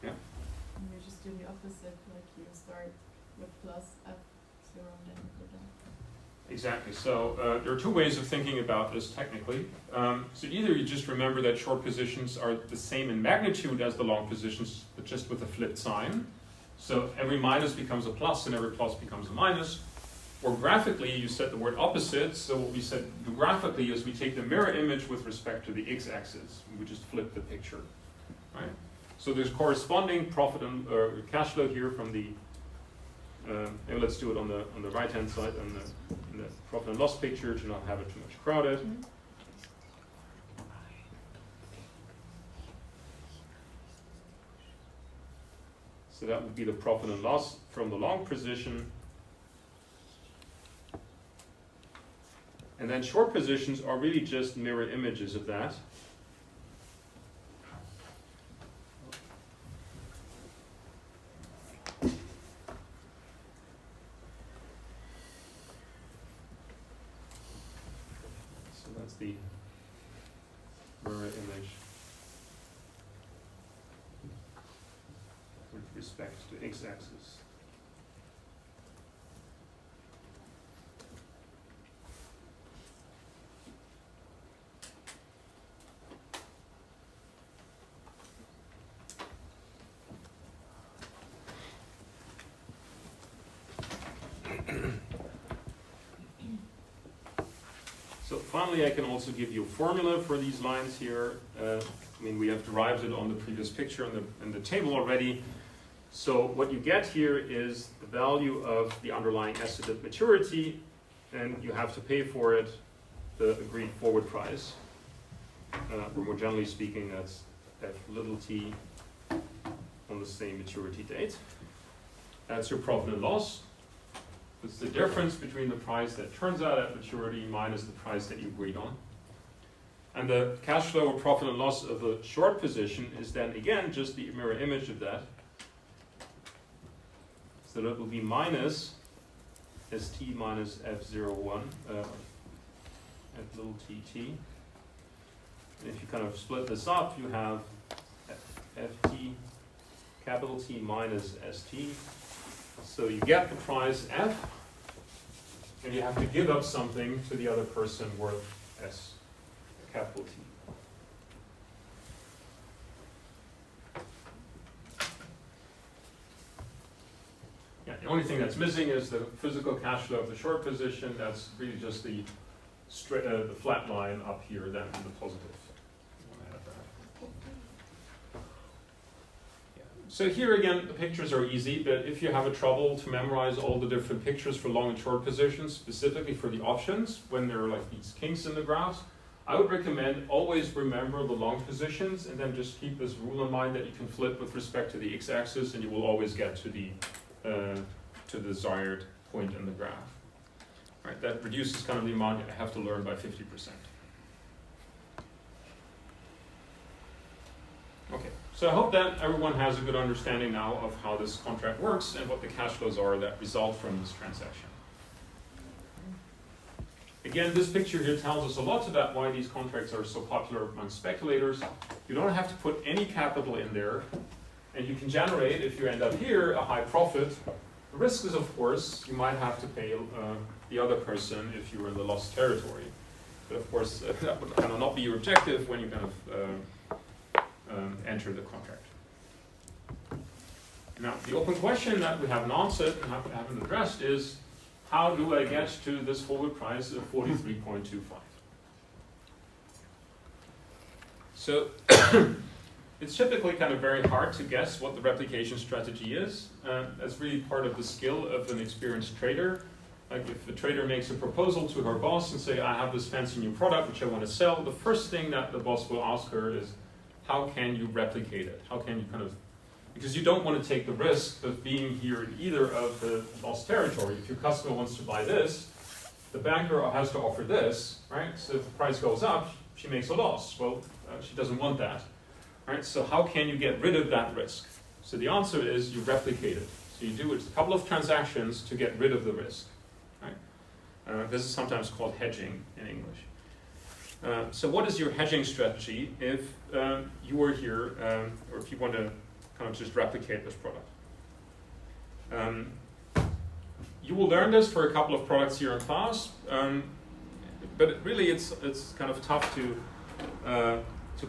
Yeah. And you just do the opposite, like you start with plus F0 and then you go down. Exactly. So there are two ways of thinking about this technically. So either you just remember that short positions are the same in magnitude as the long positions, but just with a flipped sign. So every minus becomes a plus and every plus becomes a minus. Or graphically, you set the word opposite. So what we said graphically is we take the mirror image with respect to the x-axis. We just flip the picture, right? So there's corresponding profit and cash flow here from the. Maybe let's do it on the right-hand side in the profit and loss picture to not have it too much crowded. Mm-hmm. So that would be the profit and loss from the long position. And then short positions are really just mirror images of that. So that's the mirror image with respect to x-axis. So finally, I can also give you a formula for these lines here. I mean, we have derived it on the previous picture in the table already. So what you get here is the value of the underlying asset at maturity, and you have to pay for it the agreed forward price. Or more generally speaking, that's F little t on the same maturity date. That's your profit and loss. It's the difference between the price that turns out at maturity minus the price that you agreed on. And the cash flow or profit and loss of the short position is then again just the mirror image of that. So that will be minus ST minus F01, F little tt. And if you kind of split this up, you have FT capital T minus ST. So you get the price F, and you have to give up something to the other person worth S, capital T. Yeah, the only thing that's missing is the physical cash flow of the short position. That's really just the flat line up here, then in the positive. So here again, the pictures are easy, but if you have a trouble to memorize all the different pictures for long and short positions, specifically for the options, when there are like these kinks in the graphs, I would recommend always remember the long positions and then just keep this rule in mind that you can flip with respect to the x-axis and you will always get to the desired point in the graph. Right, that reduces kind of the amount I have to learn by 50%. Okay. So I hope that everyone has a good understanding now of how this contract works and what the cash flows are that result from this transaction. Again, this picture here tells us a lot about why these contracts are so popular among speculators. You don't have to put any capital in there, and you can generate, if you end up here, a high profit. The risk is, of course, you might have to pay the other person if you were in the lost territory. But of course, that would kind of not be your objective when you kind of enter the contract. Now, the open question that we haven't answered and haven't addressed is, how do I get to this forward price of 43.25? So, it's typically kind of very hard to guess what the replication strategy is. That's really part of the skill of an experienced trader. Like if a trader makes a proposal to her boss and say, I have this fancy new product which I want to sell, the first thing that the boss will ask her is, how can you replicate it? How can you kind of, because you don't want to take the risk of being here in either of the lost territory. If your customer wants to buy this, the banker has to offer this, right? So if the price goes up, she makes a loss. Well, she doesn't want that, right? So how can you get rid of that risk? So the answer is you replicate it. So you do a couple of transactions to get rid of the risk, right? This is sometimes called hedging in English. So what is your hedging strategy if you were here, or if you want to kind of just replicate this product? You will learn this for a couple of products here in class, but really it's kind of tough to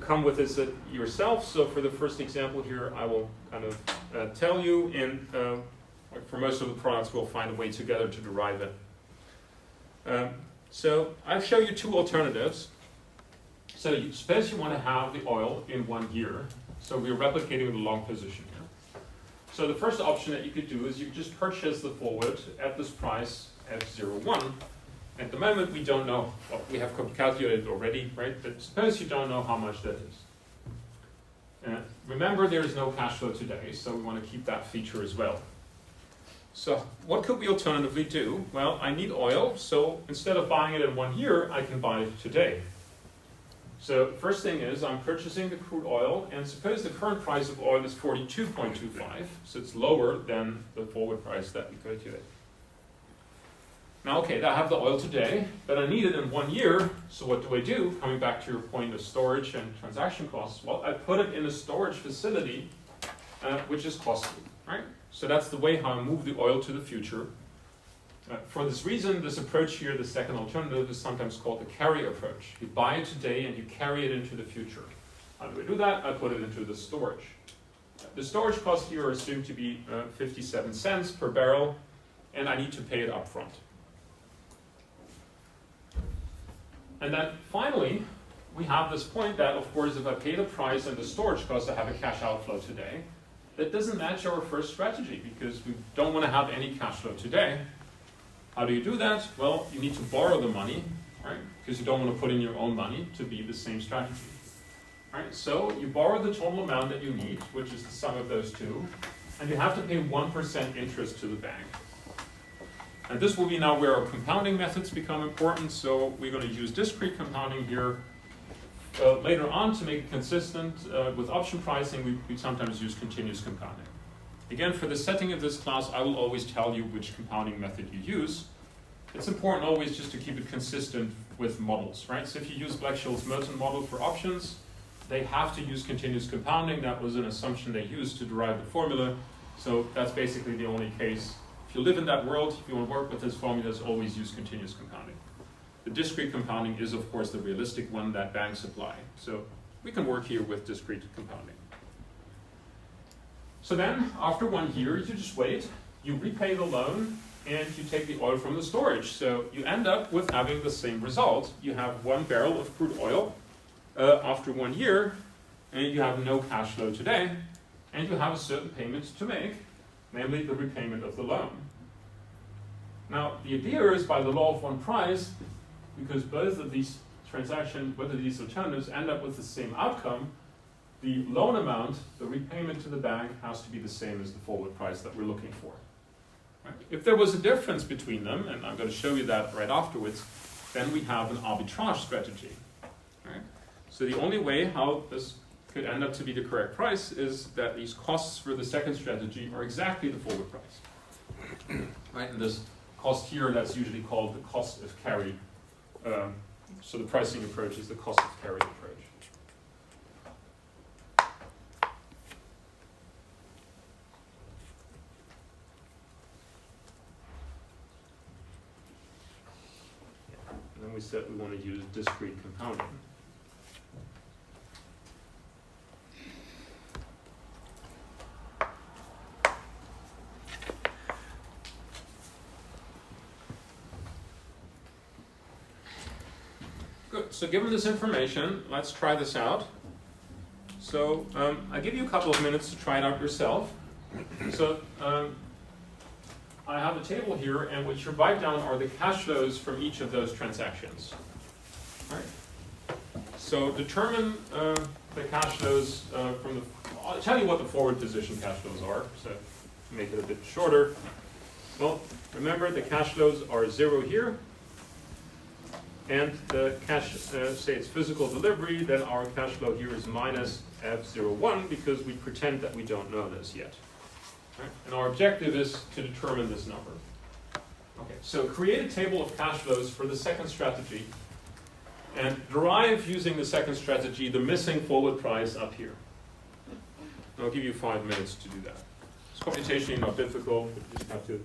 come with this yourself. So for the first example here, I will kind of tell you, and for most of the products, we'll find a way together to derive it. So I've shown you two alternatives. So suppose you want to have the oil in 1 year. So we're replicating the long position here. So the first option that you could do is you could just purchase the forward at this price F01. At the moment, we don't know, well, we have calculated already, right? But suppose you don't know how much that is. Remember, there is no cash flow today, so we want to keep that feature as well. So what could we alternatively do? Well, I need oil, so instead of buying it in 1 year, I can buy it today. So first thing is I'm purchasing the crude oil, and suppose the current price of oil is 42.25, so it's lower than the forward price that we calculate. Now, okay, I have the oil today, but I need it in 1 year, so what do? Coming back to your point of storage and transaction costs, well, I put it in a storage facility, which is costly, right? So that's the way how I move the oil to the future. For this reason, this approach here, the second alternative, is sometimes called the carry approach. You buy it today and you carry it into the future. How do I do that? I put it into the storage. The storage costs here are assumed to be 57 cents per barrel, and I need to pay it up front. And then finally, we have this point that, of course, if I pay the price and the storage cost, I have a cash outflow today. That doesn't match our first strategy because we don't want to have any cash flow today. How do you do that? Well, you need to borrow the money, right? Because you don't want to put in your own money to be the same strategy. Right? So you borrow the total amount that you need, which is the sum of those two, and you have to pay 1% interest to the bank. And this will be now where our compounding methods become important, so we're going to use discrete compounding here. Later on, to make it consistent with option pricing, we sometimes use continuous compounding. Again, for the setting of this class, I will always tell you which compounding method you use. It's important always just to keep it consistent with models, right? So if you use Black-Scholes-Merton model for options, they have to use continuous compounding. That was an assumption they used to derive the formula. So that's basically the only case. If you live in that world, if you want to work with this formulas, always use continuous compounding. The discrete compounding is, of course, the realistic one that banks apply. So we can work here with discrete compounding. So then, after 1 year, you just wait, you repay the loan, and you take the oil from the storage. So you end up with having the same result. You have 1 barrel of crude oil after 1 year, and you have no cash flow today, and you have a certain payment to make, namely the repayment of the loan. Now, the idea is by the law of one price, because both of these transactions, both of these alternatives end up with the same outcome, the loan amount, the repayment to the bank, has to be the same as the forward price that we're looking for. Right? If there was a difference between them, and I'm going to show you that right afterwards, then we have an arbitrage strategy. Right? So the only way how this could end up to be the correct price is that these costs for the second strategy are exactly the forward price. Right? And this cost here, that's usually called the cost of carry. So the pricing approach is the cost of carry approach. And then we said we want to use discrete compounding. Good, so given this information, let's try this out. So I'll give you a couple of minutes to try it out yourself. So I have a table here, and what you write down are the cash flows from each of those transactions. All right. So determine the cash flows from the, I'll tell you what the forward position cash flows are, so to make it a bit shorter. Well, remember the cash flows are 0 here, and the cash, say it's physical delivery, then our cash flow here is minus F01 because we pretend that we don't know this yet. Right? And our objective is to determine this number. Okay, so create a table of cash flows for the second strategy. and derive, using the second strategy, the missing forward price up here. I'll give you 5 minutes to do that. It's computationally not difficult, but you just have to